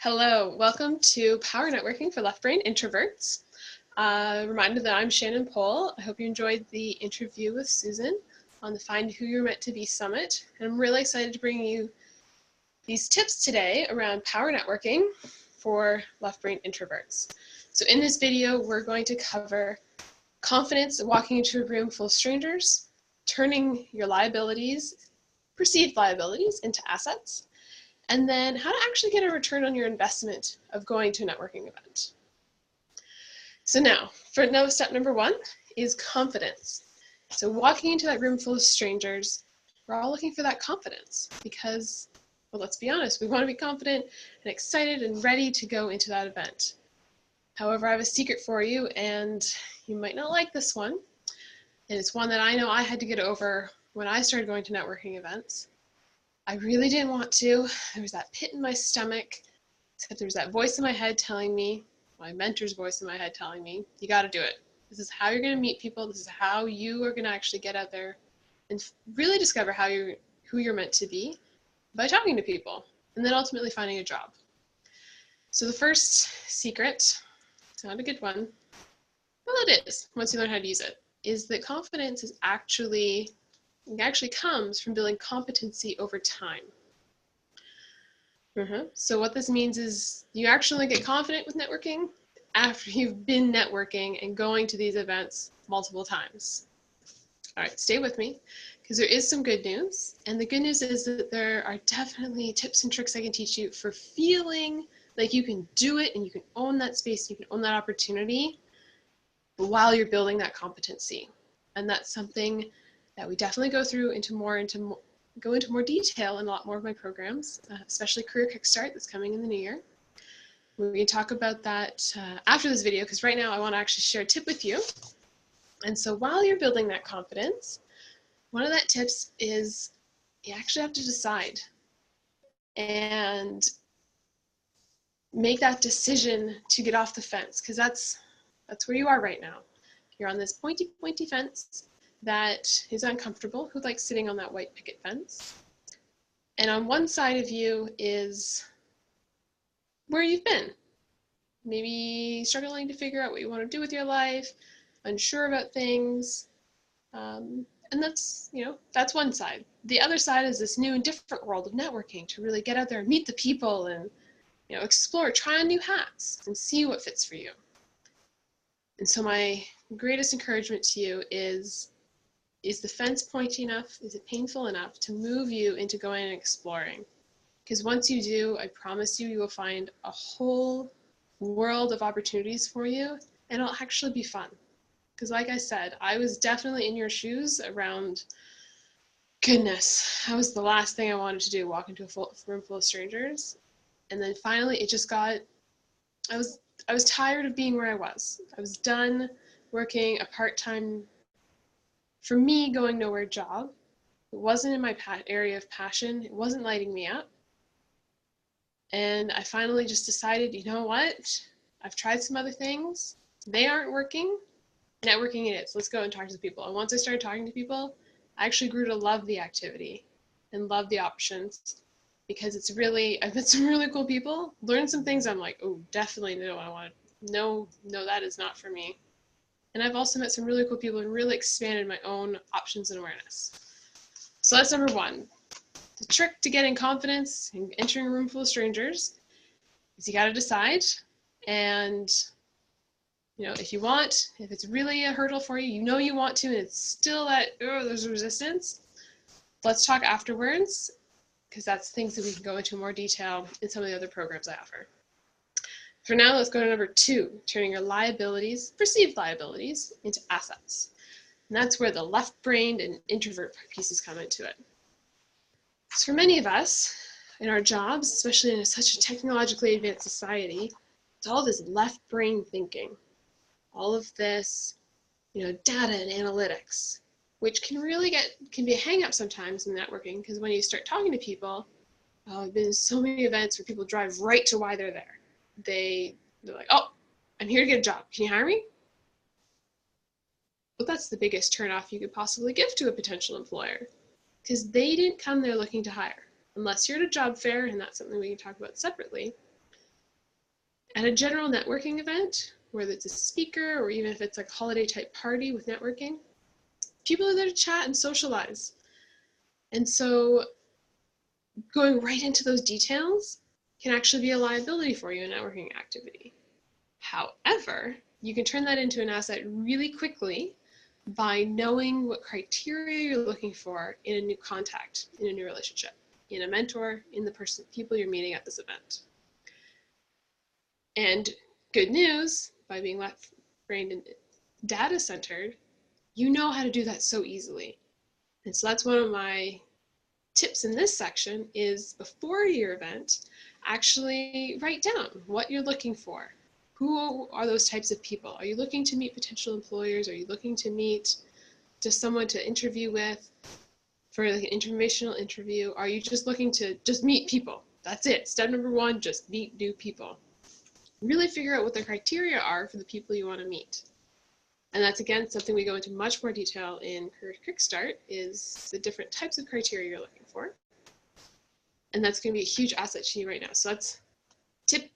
Hello, welcome to Power Networking for Left Brain Introverts. Reminder that I'm Shannon Pohl. I hope you enjoyed the interview with Susan on the Find Who You're Meant to Be Summit. And I'm really excited to bring you these tips today around power networking for left brain introverts. So in this video, we're going to cover confidence in walking into a room full of strangers, turning your liabilities, perceived liabilities, into assets, and then how to actually get a return on your investment of going to a networking event. So now, step number one is confidence. So walking into that room full of strangers, we're all looking for that confidence because, well, let's be honest, we want to be confident and excited and ready to go into that event. However, I have a secret for you, and you might not like this one, and it's one that I know I had to get over when I started going to networking events. I really didn't want to. There was that pit in my stomach, except there was that voice in my head telling me, my mentor's voice in my head telling me, you got to do it. This is how you're going to meet people. This is how you are going to actually get out there and really discover who you're meant to be by talking to people and then ultimately finding a job. So the first secret, it's not a good one, well, it is once you learn how to use it, is that confidence is actually comes from building competency over time. So what this means is you actually get confident with networking after you've been networking and going to these events multiple times. All right, stay with me because there is some good news. And the good news is that there are definitely tips and tricks I can teach you for feeling like you can do it and you can own that space, you can own that opportunity while you're building that competency. And that's something that we definitely go into more detail in a lot more of my programs, especially Career Kickstart that's coming in the new year. We're going to talk about that after this video, because right now I want to actually share a tip with you. And so while you're building that confidence, one of that tips is you actually have to decide and make that decision to get off the fence, because that's where you are right now. You're on this pointy fence that is uncomfortable, who likes sitting on that white picket fence. And on one side of you is where you've been. Maybe struggling to figure out what you want to do with your life, unsure about things. And that's one side. The other side is this new and different world of networking, to really get out there and meet the people and explore, try on new hats and see what fits for you. And so my greatest encouragement to you is the fence pointy enough? Is it painful enough to move you into going and exploring? Because once you do, I promise you, you will find a whole world of opportunities for you, and it'll actually be fun. Because like I said, I was definitely in your shoes around, goodness, that was the last thing I wanted to do, walk into a room full of strangers. And then finally it just got, I was tired of being where I was. I was done working a part-time, for me, going nowhere job. It wasn't in my area of passion. It wasn't lighting me up. And I finally just decided, you know what? I've tried some other things. They aren't working. Networking it is. Let's go and talk to people. And once I started talking to people, I actually grew to love the activity and love the options, because I've met some really cool people, learned some things I'm like, oh, definitely no, that is not for me. And I've also met some really cool people and really expanded my own options and awareness. So that's number one. The trick to getting confidence and entering a room full of strangers is you got to decide. And, if it's really a hurdle for you, you want to, and it's still there's resistance, let's talk afterwards, because that's things that we can go into more detail in some of the other programs I offer. For now, let's go to number two, turning your perceived liabilities, into assets. And that's where the left-brained and introvert pieces come into it. So for many of us, in our jobs, especially in such a technologically advanced society, it's all this left-brain thinking. All of this, data and analytics, which can be a hang-up sometimes in networking, because when you start talking to people, I've been in so many events where people drive right to why they're there. They're like, oh, I'm here to get a job. Can you hire me? Well, that's the biggest turnoff you could possibly give to a potential employer, because they didn't come there looking to hire. Unless you're at a job fair, and that's something we can talk about separately, At a general networking event, whether it's a speaker or even if it's like a holiday type party with networking, people are there to chat and socialize. And so going right into those details can actually be a liability for you in a networking activity. However, you can turn that into an asset really quickly by knowing what criteria you're looking for in a new contact, in a new relationship, in a mentor, in the people you're meeting at this event. And good news, by being left-brained and data-centered, you know how to do that so easily. And so that's one of my tips in this section is before your event, actually write down what you're looking for. Who are those types of people? Are you looking to meet potential employers? Are you looking to meet just someone to interview with for like an informational interview? Are you just looking to just meet people? That's it. Step number one, just meet new people. Really figure out what the criteria are for the people you want to meet. And that's, again, something we go into much more detail in Career Kickstart, is the different types of criteria you're looking for. And that's going to be a huge asset to you right now. So that's tip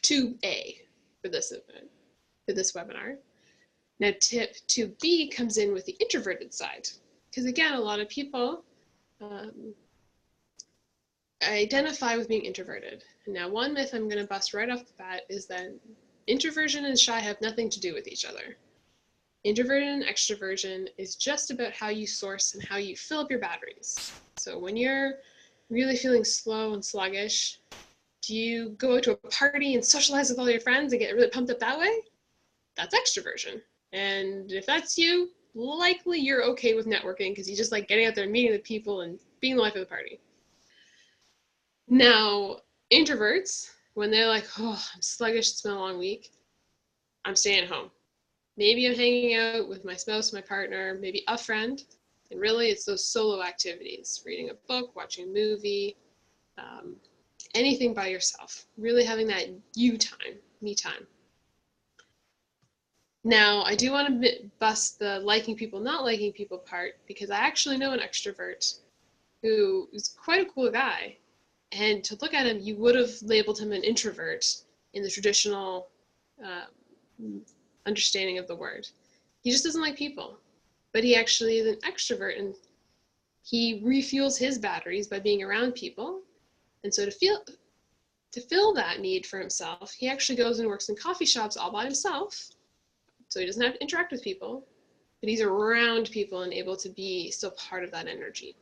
2A for this event, for this webinar. Now, tip 2B comes in with the introverted side. Because again, a lot of people identify with being introverted. And now, one myth I'm going to bust right off the bat is that introversion and shy have nothing to do with each other. Introversion and extroversion is just about how you source and how you fill up your batteries. So when you're really feeling slow and sluggish, do you go to a party and socialize with all your friends and get really pumped up that way? That's extroversion. And if that's you, likely you're okay with networking because you just like getting out there and meeting with people and being the life of the party. Now, introverts, when they're like, oh, I'm sluggish, it's been a long week, I'm staying at home. Maybe I'm hanging out with my spouse, my partner, maybe a friend. And really, it's those solo activities, reading a book, watching a movie, anything by yourself. Really having that you time, me time. Now, I do want to bust the liking people, not liking people part, because I actually know an extrovert who is quite a cool guy. And to look at him, you would have labeled him an introvert in the traditional understanding of the word. He just doesn't like people, but he actually is an extrovert, and he refuels his batteries by being around people. And so to fill that need for himself, he actually goes and works in coffee shops all by himself. So he doesn't have to interact with people, but he's around people and able to be still part of that energy.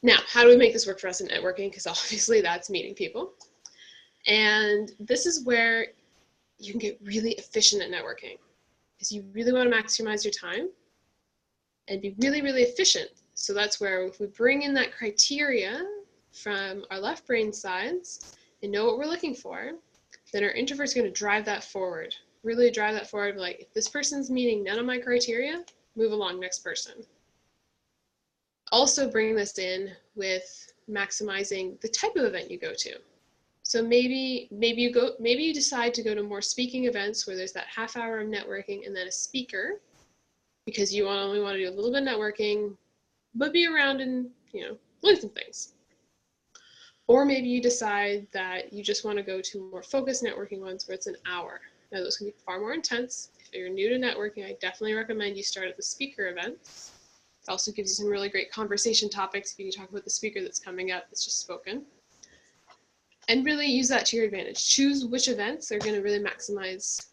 Now, how do we make this work for us in networking? Because obviously that's meeting people. And this is where you can get really efficient at networking, because you really want to maximize your time and be really, really efficient. So that's where if we bring in that criteria from our left brain sides and know what we're looking for, then our introvert's going to drive that forward, really drive that forward. Like, if this person's meeting none of my criteria, move along, next person. Also bring this in with maximizing the type of event you go to. So maybe you decide to go to more speaking events where there's that half hour of networking and then a speaker, because you only want to do a little bit of networking, but be around and, learn some things. Or maybe you decide that you just want to go to more focused networking ones where it's an hour. Now, those can be far more intense. If you're new to networking, I definitely recommend you start at the speaker events. It also gives you some really great conversation topics if you can talk about the speaker that's coming up that's just spoken. And really use that to your advantage. Choose which events are going to really maximize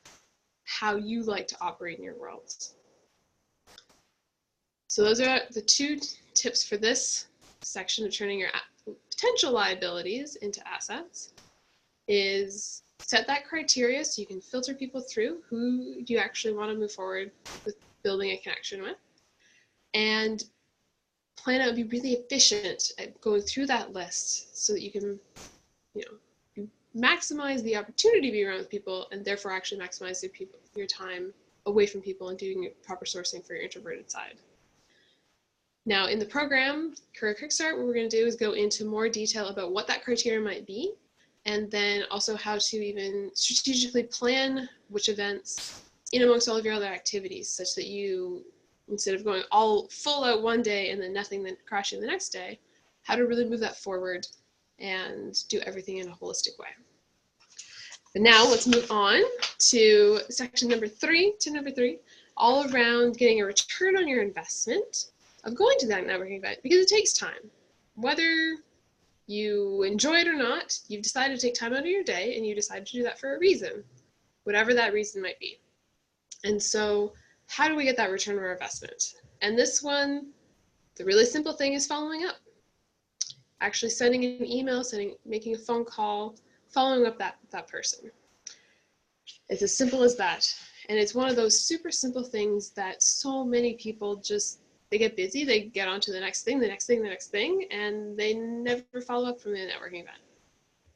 how you like to operate in your world. So those are the 2 tips for this section of turning your potential liabilities into assets. Is set that criteria so you can filter people through who you actually want to move forward with building a connection with, and plan out, be really efficient at going through that list so that you can, maximize the opportunity to be around with people, and therefore actually maximize your time away from people and doing proper sourcing for your introverted side. Now, in the program, Career Kickstart, what we're going to do is go into more detail about what that criteria might be, and then also how to even strategically plan which events in amongst all of your other activities, such that you, instead of going all full out one day and then nothing, then crashing the next day, how to really move that forward and do everything in a holistic way. But now let's move on to section number three, all around getting a return on your investment of going to that networking event, because it takes time. Whether you enjoy it or not, you've decided to take time out of your day, and you decided to do that for a reason, whatever that reason might be. And so how do we get that return on our investment? And this one, the really simple thing is following up. Actually sending an email, making a phone call, following up that person. It's as simple as that. And it's one of those super simple things that so many people just, they get busy, they get on to the next thing, and they never follow up from the networking event.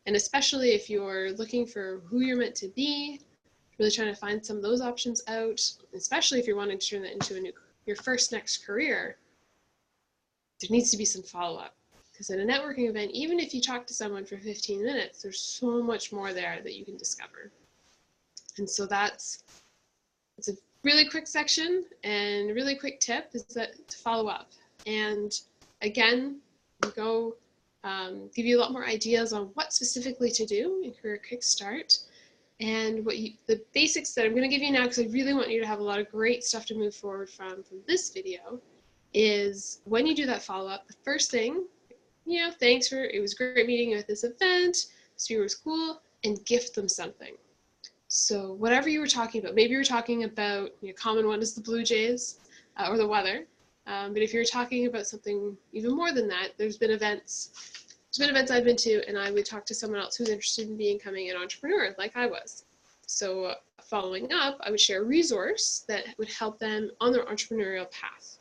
And especially if you're looking for who you're meant to be, really trying to find some of those options out, especially if you're wanting to turn that into your first next career, there needs to be some follow-up. Because at a networking event, even if you talk to someone for 15 minutes, there's so much more there that you can discover. And so it's a really quick section, and a really quick tip is that to follow up. And again, go give you a lot more ideas on what specifically to do in Career Kickstart. And the basics that I'm going to give you now, because I really want you to have a lot of great stuff to move forward from this video, is when you do that follow-up, the first thing, thanks it was great meeting you at this event, this viewer was cool, and gift them something. So whatever you were talking about, maybe you were talking about, a common one is the Blue Jays or the weather, but if you're talking about something even more than that, there's been events I've been to, and I would talk to someone else who's interested in becoming an entrepreneur like I was. So following up, I would share a resource that would help them on their entrepreneurial path.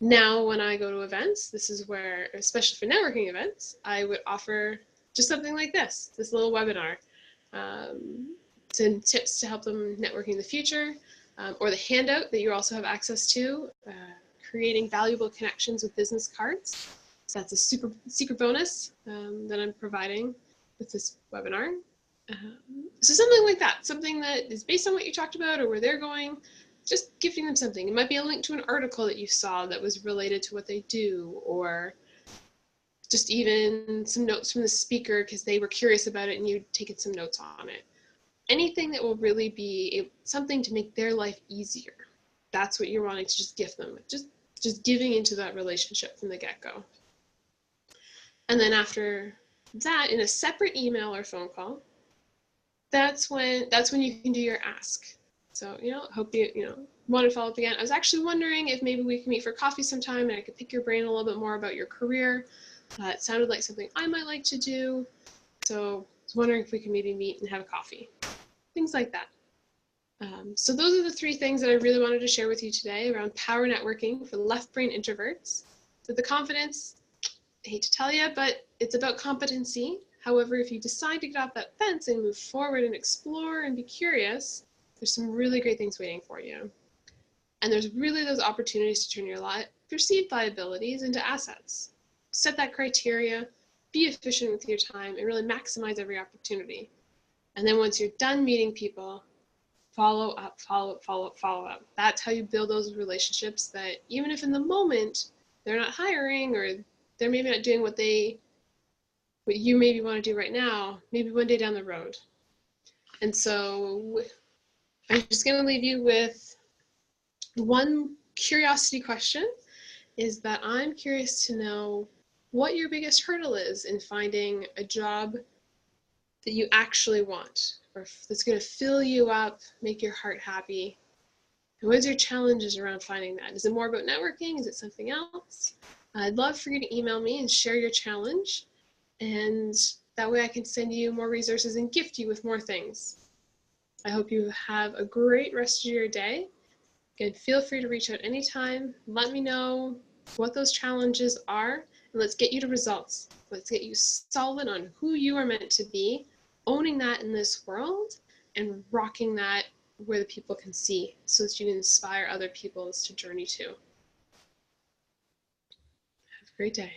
Now, when I go to events, this is where, especially for networking events, I would offer just something like this little webinar. Some tips to help them network in the future, or the handout that you also have access to, creating valuable connections with business cards. So that's a super secret bonus that I'm providing with this webinar. So something like that, something that is based on what you talked about or where they're going, just gifting them something. It might be a link to an article that you saw that was related to what they do, or just even some notes from the speaker because they were curious about it and you'd taken some notes on it. Anything that will really be something to make their life easier. That's what you're wanting to just gift them. Just giving into that relationship from the get-go. And then after that, in a separate email or phone call, that's when you can do your ask. So, hope you want to follow up again. I was actually wondering if maybe we can meet for coffee sometime and I could pick your brain a little bit more about your career. It sounded like something I might like to do. So I was wondering if we could maybe meet and have a coffee. Things like that. So those are the three things that I really wanted to share with you today around power networking for left brain introverts. So the confidence, I hate to tell you, but it's about competency. However, if you decide to get off that fence and move forward and explore and be curious, there's some really great things waiting for you. And there's really those opportunities to turn your perceived liabilities into assets. Set that criteria, be efficient with your time, and really maximize every opportunity. And then once you're done meeting people, follow up. That's how you build those relationships that even if in the moment they're not hiring or they're maybe not doing what you maybe want to do right now, maybe one day down the road. And so I'm just going to leave you with one curiosity question, is that I'm curious to know what your biggest hurdle is in finding a job that you actually want, or that's going to fill you up, make your heart happy. And what is your challenges around finding that? Is it more about networking? Is it something else? I'd love for you to email me and share your challenge, and that way I can send you more resources and gift you with more things. I hope you have a great rest of your day. Again, feel free to reach out anytime. Let me know what those challenges are, and let's get you to results. Let's get you solid on who you are meant to be, owning that in this world, and rocking that where the people can see so that you can inspire other people to journey to. Have a great day.